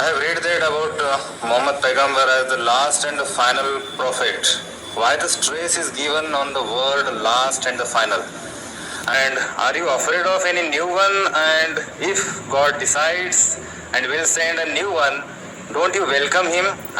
I have read that about Muhammad Paigambar as the last and the final prophet. Why the stress is given on the word last and the final? And are you afraid of any new one? And if God decides and will send a new one, don't you welcome him?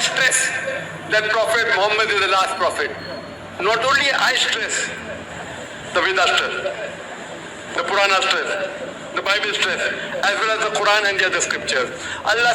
Stress that Prophet Muhammad is the last prophet. Not only I stress, the Vedas stress, the Purana stress, the Bible stress, as well as the Quran and the other scriptures. Allah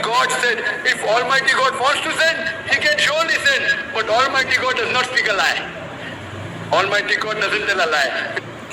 God said, if Almighty God wants to send, He can surely send. But Almighty God does not speak a lie. Almighty God doesn't tell a lie.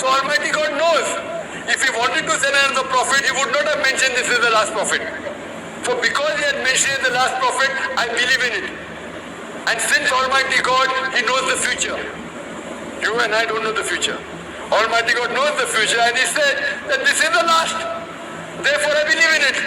So Almighty God knows. If He wanted to send another prophet, He would not have mentioned this is the last prophet. So because He had mentioned the last prophet, I believe in it. And since Almighty God, He knows the future. You and I don't know the future. Almighty God knows the future and He said that this is the last. Therefore I believe in it.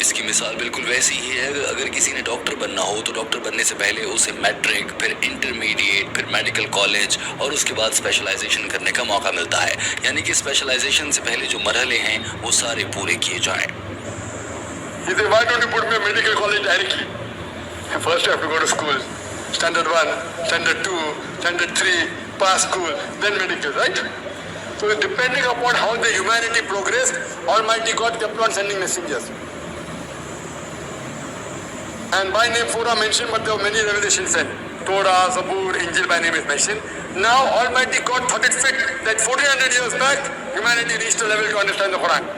اس کی مثال بالکل ویسی ہی ہے، اگر کسی نے doctor بننا ہو تو ڈاکٹر بننے سے پہلے اسے میٹرک، پھر انٹرمیڈیٹ، پھر میڈیکل کالج اور اس کے بعد اسپیشلائزیشن کرنے کا موقع ملتا ہے، یعنی کہ اسپیشلائزیشن سے پہلے جو مرحلے ہیں وہ سارے پورے کیے جائیں۔ He said, why don't you put me in medical college directly? First you have to go to school. Standard 1, Standard 2, Standard 3, pass school, then medical, right? So depending upon how the humanity progressed, Almighty God kept on sending messengers. And by name 4 are mentioned, but there were many revelations sent. Torah, Zabur, Injil by name is mentioned. Now Almighty God thought it fit that 1400 years back, humanity reached a level to understand the Quran.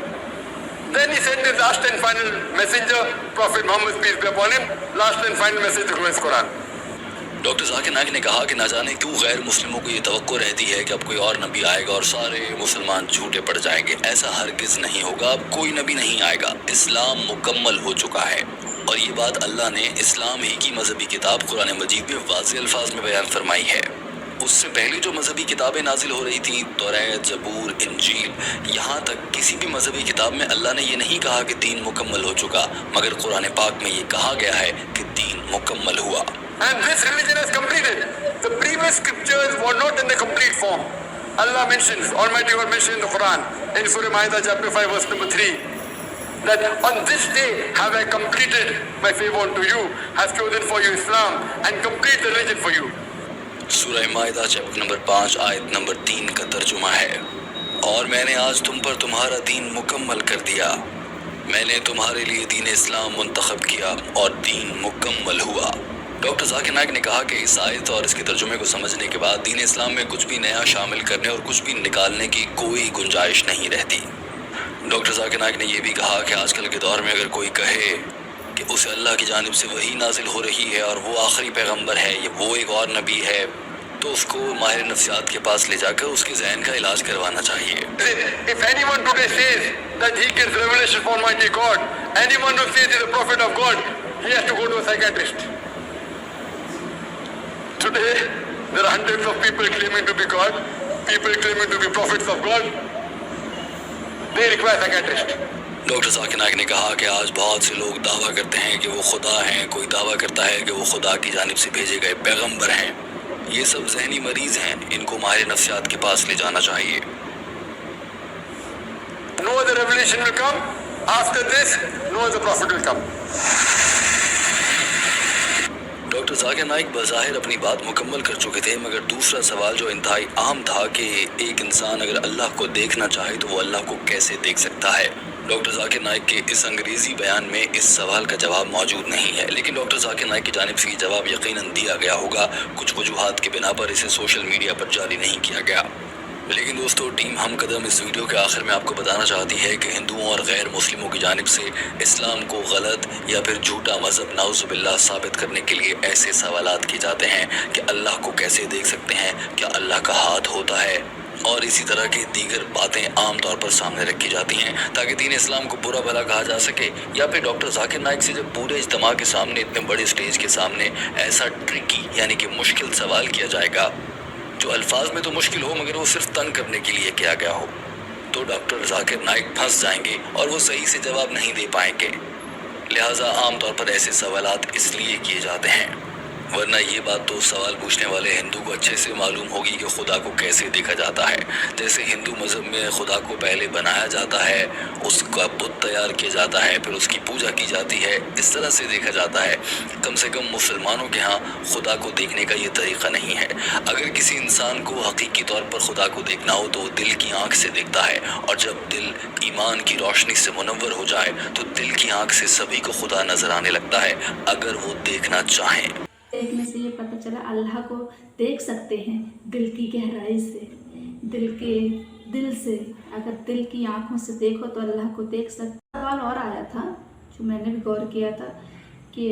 Then he sent his last and final messenger, Prophet Muhammad, peace be upon him, last and final message to his Quran. Doctor Zakir Naik نے کہا کہ نہ جانے کیوں غیر مسلموں کو یہ توقع رہتی ہے کہ اب کوئی اور نبی آئے گا اور سارے مسلمان جھوٹے پڑ جائیں گے۔ ایسا ہرگز نہیں ہوگا، اب کوئی نبی نہیں آئے گا، اسلام مکمل ہو چکا ہے۔ اور یہ بات اللہ نے اسلام ہی کی مذہبی کتاب قرآن مجید میں واضح الفاظ میں بیان فرمائی ہے۔ اس سے پہلے جو مذہبی کتابیں نازل ہو رہی تھیں، توریت، زبور، انجیل، یہاں تک کسی بھی مذہبی کتاب میں اللہ نے یہ نہیں کہا کہ دین مکمل ہو چکا، مگر قرآن پاک میں یہ کہا گیا ہے کہ دین مکمل ہوا۔ And this religion has completed. The previous scriptures were not in the complete form. Allah mentions, Almighty God mentions in the Quran, in Surah Ma'idah chapter 5 verse number 3, that on this day have I completed my favor unto you, have chosen for you Islam and complete the religion for you. سورہ مائدہ chapter number 5 آیت number 3 کا ترجمہ ہے، اور میں نے آج تم پر تمہارا دین مکمل کر دیا، میں نے تمہارے لیے دین اسلام منتخب کیا اور دین مکمل ہوا۔ ڈاکٹر ذاکر نائک نے کہا کہ اس آیت اور اس کے ترجمے کو سمجھنے کے بعد دین اسلام میں کچھ بھی نیا شامل کرنے اور کچھ بھی نکالنے کی کوئی گنجائش نہیں رہتی۔ ڈاکٹر ذاکر نائک نے یہ بھی کہا کہ آج کل کے دور میں اگر کوئی کہے کہ اسے اللہ کی جانب سے وحی نازل ہو رہی ہے اور وہ آخری پیغمبر ہے یا وہ ایک اور نبی ہے، تو اس کو ماہر نفسیات کے پاس لے جا کر اس کے ذہن کا علاج کروانا چاہیے۔ If anyone today says that he gets revelation from Almighty God, anyone who says he is a prophet of God, he has to go to a psychiatrist. Today, there are hundreds of people claiming to be God, people claiming to be prophets of God. They require psychiatrist. Doctor Zakir Naik نے کہا کہ آج بہت سے لوگ دعویٰ کرتے ہیں کہ وہ خدا ہیں، کوئی دعویٰ کرتا ہے کہ وہ خدا کی جانب سے بھیجے گئے پیغمبر ہیں۔ یہ سب ذہنی مریض ہیں، ان کو ماہر نفسیات کے پاس لے جانا چاہیے۔ No other revelation will come. After this, no other prophet will come. Doctor Zakir Naik بظاہر اپنی بات مکمل کر چکے تھے، مگر دوسرا سوال جو انتہائی اہم تھا کہ ایک انسان اگر اللہ کو دیکھنا چاہے تو وہ اللہ کو کیسے دیکھ سکتا ہے؟ ڈاکٹر ذاکر نائک کے اس انگریزی بیان میں اس سوال کا جواب موجود نہیں ہے، لیکن ڈاکٹر ذاکر نائک کی جانب سے یہ جواب یقیناً دیا گیا ہوگا، کچھ وجوہات کی بنا پر اسے سوشل میڈیا پر جاری نہیں کیا گیا۔ لیکن دوستو، ٹیم ہم قدم اس ویڈیو کے آخر میں آپ کو بتانا چاہتی ہے کہ ہندوؤں اور غیر مسلموں کی جانب سے اسلام کو غلط یا پھر جھوٹا مذہب نعوذ باللہ ثابت کرنے کے لیے ایسے سوالات کیے جاتے ہیں کہ اللہ کو کیسے دیکھ سکتے ہیں، کیا اللہ کا ہاتھ ہوتا ہے، اور اسی طرح کی دیگر باتیں عام طور پر سامنے رکھی جاتی ہیں تاکہ دین اسلام کو برا بھلا کہا جا سکے، یا پھر ڈاکٹر ذاکر نائک سے جب پورے اجتماع کے سامنے، اتنے بڑے اسٹیج کے سامنے ایسا ٹرکی یعنی کہ مشکل سوال کیا جائے گا جو الفاظ میں تو مشکل ہو مگر وہ صرف تنگ کرنے کے لیے کیا گیا ہو، تو ڈاکٹر ذاکر نائک پھنس جائیں گے اور وہ صحیح سے جواب نہیں دے پائیں گے۔ لہٰذا عام طور پر ایسے سوالات اس لیے کیے جاتے ہیں، ورنہ یہ بات تو سوال پوچھنے والے ہندو کو اچھے سے معلوم ہوگی کہ خدا کو کیسے دیکھا جاتا ہے۔ جیسے ہندو مذہب میں خدا کو پہلے بنایا جاتا ہے، اس کا بت تیار کیا جاتا ہے، پھر اس کی پوجا کی جاتی ہے، اس طرح سے دیکھا جاتا ہے۔ کم سے کم مسلمانوں کے ہاں خدا کو دیکھنے کا یہ طریقہ نہیں ہے۔ اگر کسی انسان کو حقیقی طور پر خدا کو دیکھنا ہو تو وہ دل کی آنکھ سے دیکھتا ہے، اور جب دل ایمان کی روشنی سے منور ہو جائے تو دل کی آنکھ سے سبھی کو خدا نظر آنے لگتا ہے اگر وہ دیکھنا چاہیں۔ دیکھنے سے یہ پتہ چلا اللہ کو دیکھ سکتے ہیں دل کی گہرائی سے، دل سے، اگر دل کی آنکھوں سے دیکھو تو اللہ کو دیکھ سکتے۔ سوال اور آیا تھا جو میں نے بھی غور کیا تھا کہ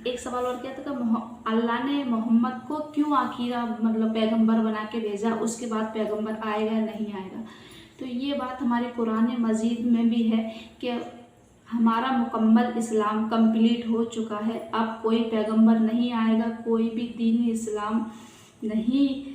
ایک سوال اور کیا تھا کہ اللہ نے محمد کو کیوں آخیرہ مطلب پیغمبر بنا کے بھیجا، اس کے بعد پیغمبر آئے گا نہیں آئے گا؟ تو یہ بات ہماری قرآن مجید میں بھی ہے کہ ہمارا مکمل اسلام کمپلیٹ ہو چکا ہے، اب کوئی پیغمبر نہیں آئے گا، کوئی بھی دین اسلام نہیں